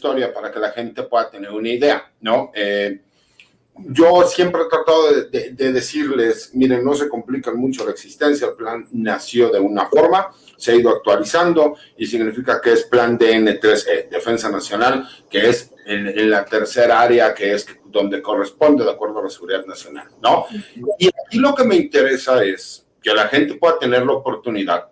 historia para que la gente pueda tener una idea, ¿no? Yo siempre he tratado de decirles, miren, no se complican mucho la existencia, el plan nació de una forma, se ha ido actualizando y significa que es plan DN3E, Defensa Nacional, que es en la tercera área, que es donde corresponde de acuerdo a la seguridad nacional, ¿no? Y aquí lo que me interesa es que la gente pueda tener la oportunidad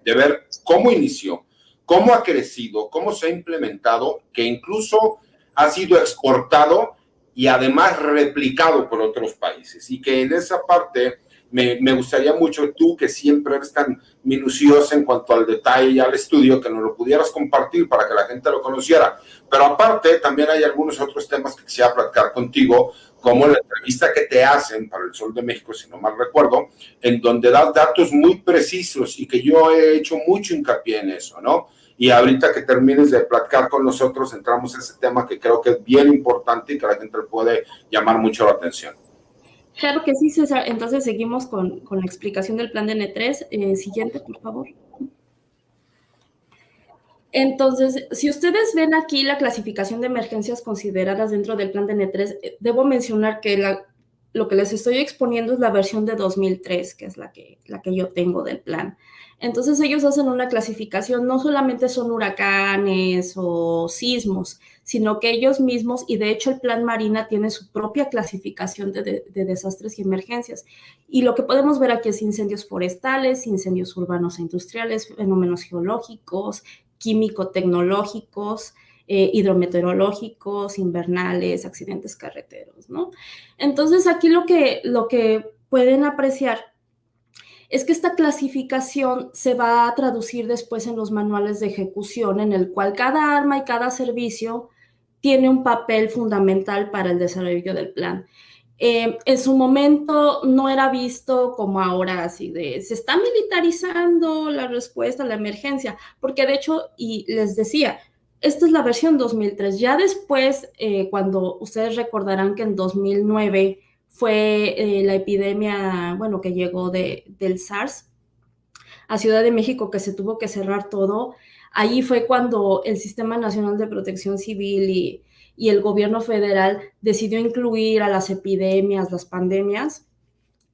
de ver cómo inició, cómo ha crecido, cómo se ha implementado, que incluso ha sido exportado y además replicado por otros países. Y que en esa parte me gustaría mucho, tú que siempre eres tan minuciosa en cuanto al detalle y al estudio, que nos lo pudieras compartir para que la gente lo conociera. Pero aparte, también hay algunos otros temas que quisiera platicar contigo, como la entrevista que te hacen para el Sol de México, si no mal recuerdo, en donde das datos muy precisos y que yo he hecho mucho hincapié en eso, ¿no? Y ahorita que termines de platicar con nosotros, entramos a ese tema que creo que es bien importante y que a la gente le puede llamar mucho la atención. Claro que sí, César. Entonces seguimos con la explicación del plan de N3. Siguiente, por favor. Entonces, si ustedes ven aquí la clasificación de emergencias consideradas dentro del plan de N3, debo mencionar que lo que les estoy exponiendo es la versión de 2003, que es la que yo tengo del plan. Entonces, ellos hacen una clasificación, no solamente son huracanes o sismos, sino que ellos mismos, y de hecho el Plan Marina tiene su propia clasificación de desastres y emergencias. Y lo que podemos ver aquí es incendios forestales, incendios urbanos e industriales, fenómenos geológicos, químico-tecnológicos, hidrometeorológicos, invernales, accidentes carreteros, ¿no? Entonces, aquí lo que pueden apreciar es que esta clasificación se va a traducir después en los manuales de ejecución, en el cual cada arma y cada servicio tiene un papel fundamental para el desarrollo del plan. En su momento no era visto como ahora, así de se está militarizando la respuesta a la emergencia, porque de hecho, y les decía, esta es la versión 2003. Ya después, cuando ustedes recordarán que en 2009 fue la epidemia, bueno, que llegó del SARS a Ciudad de México, que se tuvo que cerrar todo. Ahí fue cuando el Sistema Nacional de Protección Civil y el gobierno federal decidió incluir a las epidemias, las pandemias,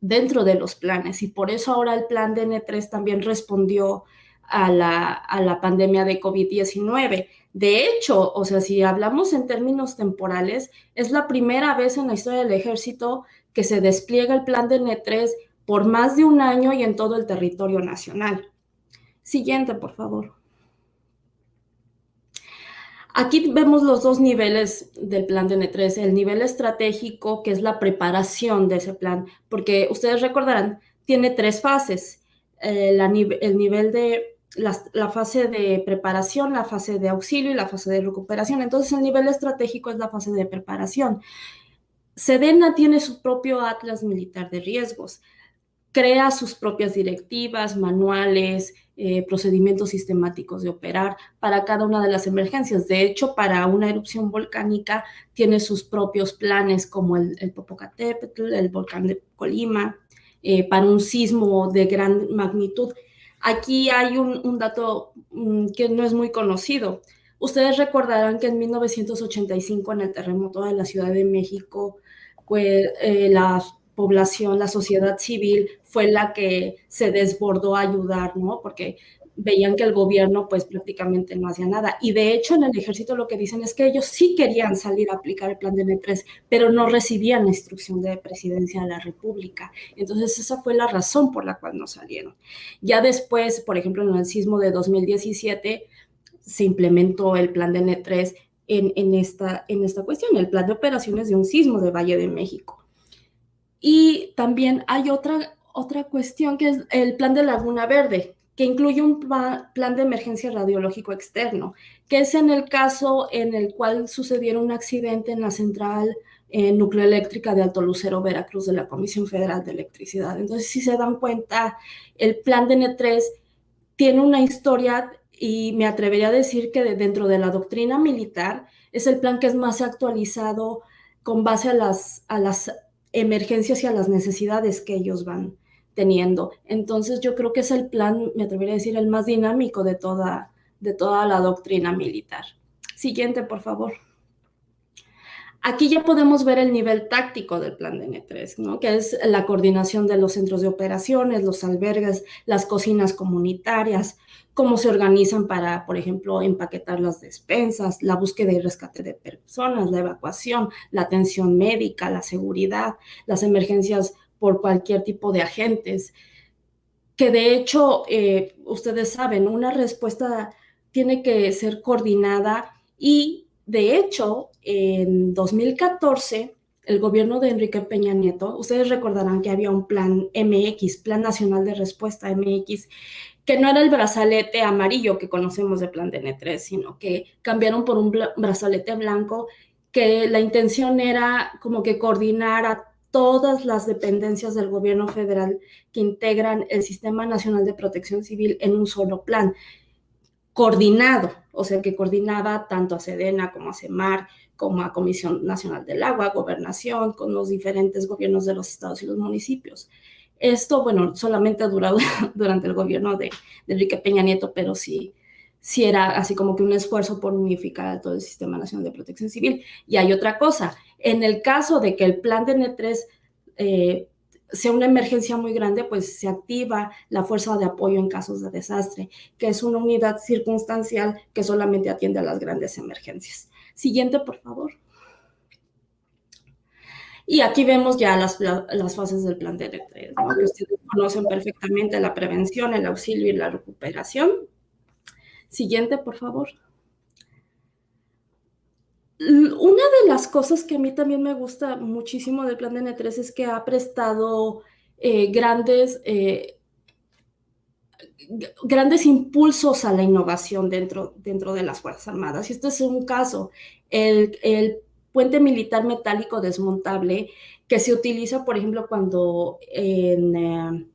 dentro de los planes. Y por eso ahora el plan de N3 también respondió a la pandemia de COVID-19. De hecho, o sea, si hablamos en términos temporales, es la primera vez en la historia del ejército que se despliega el plan de N3 por más de un año y en todo el territorio nacional. Siguiente, por favor. Aquí vemos los dos niveles del plan de N3, el nivel estratégico, que es la preparación de ese plan, porque ustedes recordarán, tiene tres fases, el nivel de la fase de preparación, la fase de auxilio y la fase de recuperación. Entonces, el nivel estratégico es la fase de preparación. Sedena tiene su propio Atlas Militar de Riesgos, crea sus propias directivas, manuales, procedimientos sistemáticos de operar para cada una de las emergencias. De hecho, para una erupción volcánica tiene sus propios planes, como el Popocatépetl, el volcán de Colima, para un sismo de gran magnitud. Aquí hay un dato que no es muy conocido. Ustedes recordarán que en 1985, en el terremoto de la Ciudad de México, pues la población, la sociedad civil fue la que se desbordó a ayudar, ¿no? Porque veían que el gobierno pues prácticamente no hacía nada. Y de hecho en el ejército lo que dicen es que ellos sí querían salir a aplicar el plan de N3, pero no recibían la instrucción de presidencia de la República. Entonces esa fue la razón por la cual no salieron. Ya después, por ejemplo, en el sismo de 2017 se implementó el plan de N3 en esta cuestión, el plan de operaciones de un sismo de Valle de México. Y también hay otra cuestión que es el plan de Laguna Verde, que incluye un plan de emergencia radiológico externo, que es en el caso en el cual sucediera un accidente en la central nucleoeléctrica de Alto Lucero, Veracruz, de la Comisión Federal de Electricidad. Entonces, si se dan cuenta, el plan de N3 tiene una historia y me atrevería a decir que dentro de la doctrina militar es el plan que es más actualizado con base a las emergencias y a las necesidades que ellos van teniendo. Entonces yo creo que es el plan, me atrevería a decir, el más dinámico de toda la doctrina militar. Siguiente, por favor. Aquí ya podemos ver el nivel táctico del plan de N3, ¿no? Que es la coordinación de los centros de operaciones, los albergues, las cocinas comunitarias, cómo se organizan para, por ejemplo, empaquetar las despensas, la búsqueda y rescate de personas, la evacuación, la atención médica, la seguridad, las emergencias por cualquier tipo de agentes, que de hecho, ustedes saben, una respuesta tiene que ser coordinada y de hecho, en 2014, el gobierno de Enrique Peña Nieto, ustedes recordarán que había un plan MX, Plan Nacional de Respuesta MX, que no era el brazalete amarillo que conocemos de Plan de N3, sino que cambiaron por un brazalete blanco, que la intención era como que coordinar a todas las dependencias del gobierno federal que integran el Sistema Nacional de Protección Civil en un solo plan, coordinado, o sea, que coordinaba tanto a Sedena como a CEMAR, como a Comisión Nacional del Agua, Gobernación, con los diferentes gobiernos de los estados y los municipios. Esto, bueno, solamente ha durado durante el gobierno de Enrique Peña Nieto, pero sí era así como que un esfuerzo por unificar todo el Sistema Nacional de Protección Civil. Y hay otra cosa, en el caso de que el plan de N3 sea una emergencia muy grande, pues se activa la fuerza de apoyo en casos de desastre, que es una unidad circunstancial que solamente atiende a las grandes emergencias. Siguiente, por favor. Y aquí vemos ya las fases del plan de N3, ¿no? Que ustedes conocen perfectamente: la prevención, el auxilio y la recuperación. Siguiente, por favor. Una de las cosas que a mí también me gusta muchísimo del plan de N3 es que ha prestado grandes impulsos a la innovación dentro de las Fuerzas Armadas. Y este es un caso, el puente militar metálico desmontable que se utiliza, por ejemplo, cuando en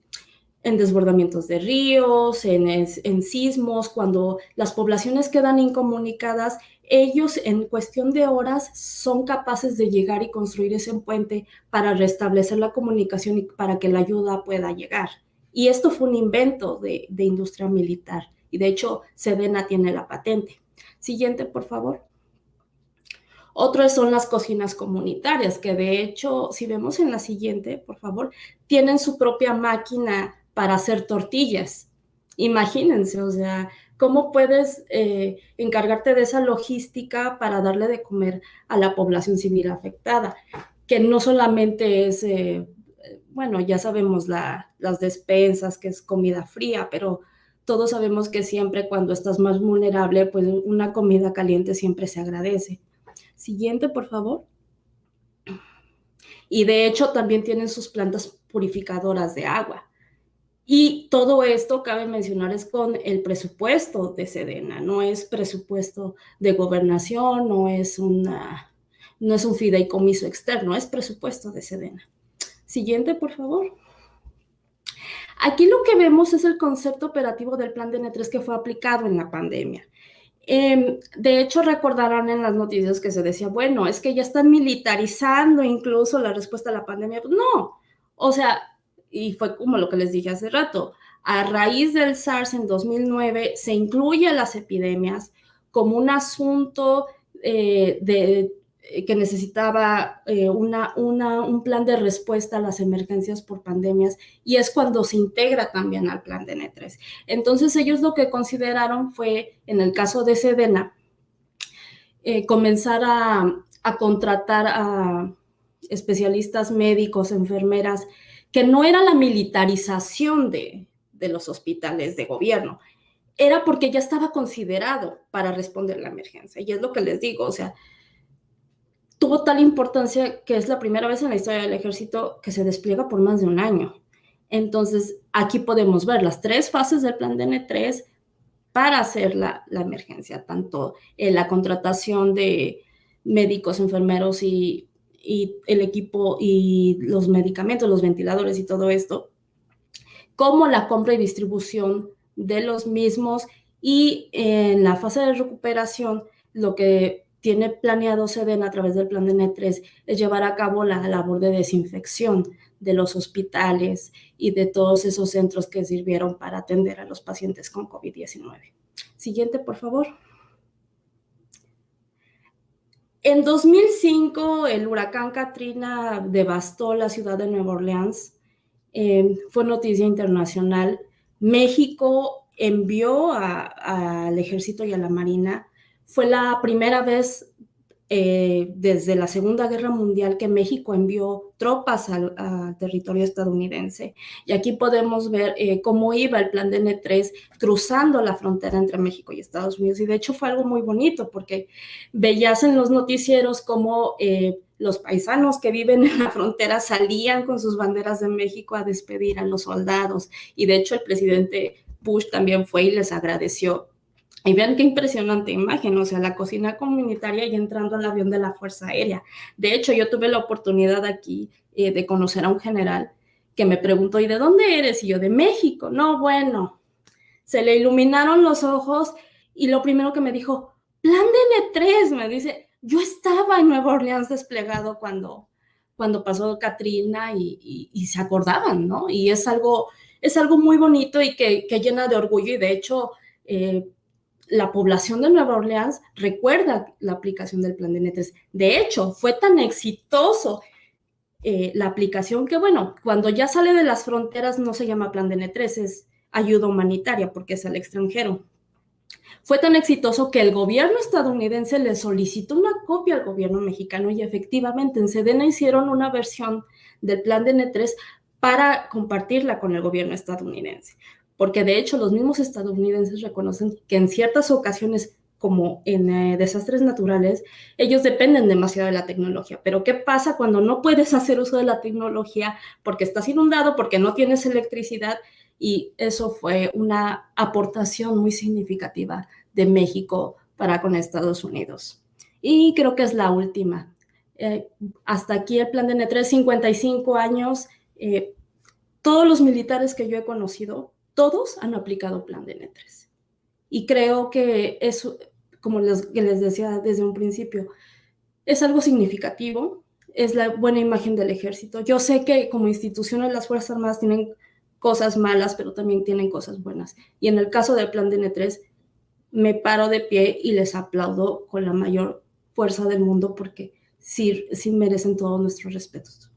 desbordamientos de ríos, en sismos, cuando las poblaciones quedan incomunicadas, ellos en cuestión de horas son capaces de llegar y construir ese puente para restablecer la comunicación y para que la ayuda pueda llegar. Y esto fue un invento de industria militar. Y de hecho, Sedena tiene la patente. Siguiente, por favor. Otras son las cocinas comunitarias, que de hecho, si vemos en la siguiente, por favor, tienen su propia máquina para hacer tortillas. Imagínense, o sea, ¿cómo puedes encargarte de esa logística para darle de comer a la población civil afectada? Que no solamente es, bueno, ya sabemos las despensas, que es comida fría, pero todos sabemos que siempre cuando estás más vulnerable, pues una comida caliente siempre se agradece. Siguiente, por favor. Y de hecho también tienen sus plantas purificadoras de agua. Y todo esto, cabe mencionar, es con el presupuesto de Sedena, no es presupuesto de gobernación, no es un fideicomiso externo, es presupuesto de Sedena. Siguiente, por favor. Aquí lo que vemos es el concepto operativo del plan de N3 que fue aplicado en la pandemia. De hecho, recordarán en las noticias que se decía, bueno, es que ya están militarizando incluso la respuesta a la pandemia. Pues no, o sea, y fue como lo que les dije hace rato, a raíz del SARS en 2009 se incluye las epidemias como un asunto que necesitaba un plan de respuesta a las emergencias por pandemias, y es cuando se integra también al plan de N3. Entonces ellos lo que consideraron fue, en el caso de Sedena, comenzar a contratar a especialistas médicos, enfermeras, que no era la militarización de los hospitales de gobierno, era porque ya estaba considerado para responder la emergencia. Y es lo que les digo, o sea, tuvo tal importancia que es la primera vez en la historia del ejército que se despliega por más de un año. Entonces, aquí podemos ver las 3 fases del plan de N3 para hacer la emergencia, tanto en la contratación de médicos, enfermeros y el equipo y los medicamentos, los ventiladores y todo esto, como la compra y distribución de los mismos, y en la fase de recuperación lo que tiene planeado Sedena a través del plan de N3 es llevar a cabo la labor de desinfección de los hospitales y de todos esos centros que sirvieron para atender a los pacientes con COVID-19. Siguiente, por favor. En 2005, el huracán Katrina devastó la ciudad de Nueva Orleans. Fue noticia internacional. México envió al ejército y a la marina. Fue la primera vez desde la Segunda Guerra Mundial que México envió tropas al territorio estadounidense. Y aquí podemos ver cómo iba el plan de N3 cruzando la frontera entre México y Estados Unidos. Y de hecho fue algo muy bonito porque veías en los noticieros cómo los paisanos que viven en la frontera salían con sus banderas de México a despedir a los soldados. Y de hecho el presidente Bush también fue y les agradeció. Y vean qué impresionante imagen, o sea, la cocina comunitaria y entrando al avión de la Fuerza Aérea. De hecho, yo tuve la oportunidad aquí de conocer a un general que me preguntó, ¿y de dónde eres? Y yo, de México. No, bueno, se le iluminaron los ojos y lo primero que me dijo, plan de N3, me dice, yo estaba en Nueva Orleans desplegado cuando pasó Katrina y se acordaban, ¿no? Y es algo muy bonito y que llena de orgullo y de hecho la población de Nueva Orleans recuerda la aplicación del plan de N3. De hecho, fue tan exitoso la aplicación que, bueno, cuando ya sale de las fronteras no se llama plan de N3, es ayuda humanitaria porque es al extranjero. Fue tan exitoso que el gobierno estadounidense le solicitó una copia al gobierno mexicano y efectivamente en Sedena hicieron una versión del plan de N3 para compartirla con el gobierno estadounidense. Porque de hecho los mismos estadounidenses reconocen que en ciertas ocasiones, como en desastres naturales, ellos dependen demasiado de la tecnología. Pero ¿qué pasa cuando no puedes hacer uso de la tecnología porque estás inundado, porque no tienes electricidad? Y eso fue una aportación muy significativa de México para con Estados Unidos. Y creo que es la última. Hasta aquí el plan de N3, 55 años. Todos los militares que yo he conocido, todos han aplicado plan de N3. Y creo que eso, como les decía desde un principio, es algo significativo, es la buena imagen del ejército. Yo sé que como instituciones las Fuerzas Armadas tienen cosas malas, pero también tienen cosas buenas. Y en el caso del plan de N3, me paro de pie y les aplaudo con la mayor fuerza del mundo porque sí merecen todos nuestros respetos.